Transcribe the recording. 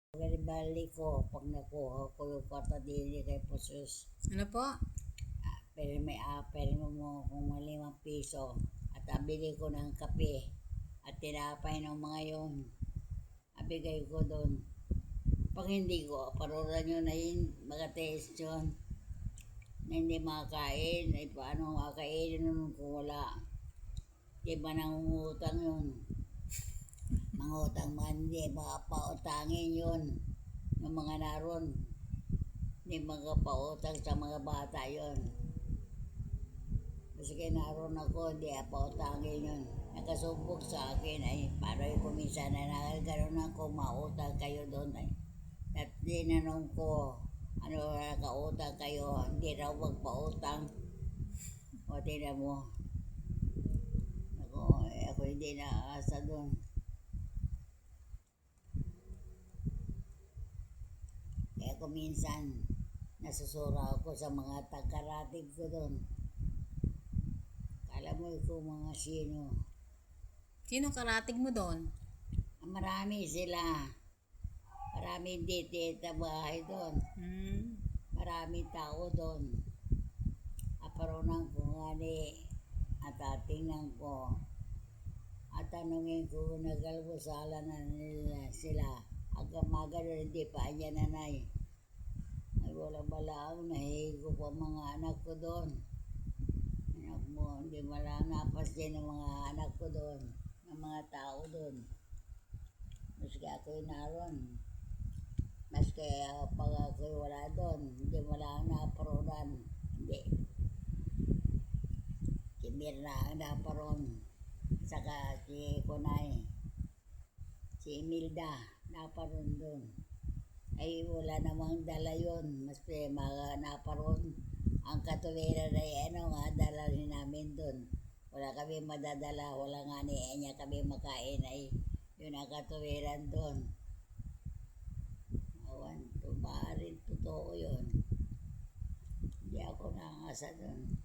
Garibali ko, pag nakuha ko yung kwarta din kay Pusus, Ano po? pero mo kung 5 piso at abili ko ng kape at tinapay ng mga yon, abigay ko doon. Pag hindi ko, parola nyo na yun, mag-test yun, na hindi makakain, ay paano makakain nun kung wala? Di ba nangungutang yun? Mangutang man, hindi pautangin yun ng mga naroon. Hindi magpautang sa mga bata yun. Kasi kaya naroon ako, hindi pautangin yun. Nakasumbog sa akin ay parang kuminsan na nagkaroon ako, mautang kayo doon ay. At dinanong ko, ano nakautang kayo, hindi raw magpautang. O tingnan mo, ako hindi naaasa doon. Kaya kuminsan, nasusura ako sa mga tagkarating ko doon. Alam mo kung mga sino. Sino karating mo doon? Marami sila. Maraming dito sa bahay doon. Maraming tao doon. Aparunan ko nga ni at tingnan ko. At tanungin ko nagalbusala na nila sila. Hanggang maga doon hindi pa niya nanay. Ay walang balaang nahigo pa mga anak ko doon. Anak mo, hindi malang napasin ng mga anak ko doon. Ng mga tao doon. Maski ako'y naroon. Maski pag ako'y wala doon, hindi malang naparonan. Hindi. Si Mirna ang naparoon. Saka si Kunay. Si Imelda naparoon doon. Ay wala namang dala yun. Maski mga naparoon. Ang katuwiran ay dala rin namin doon. Wala kami madadala, wala nga niya kami makain ay yun ang katuwiran doon. Awan, maaaring totoo yun. Hindi ako nakakasa doon.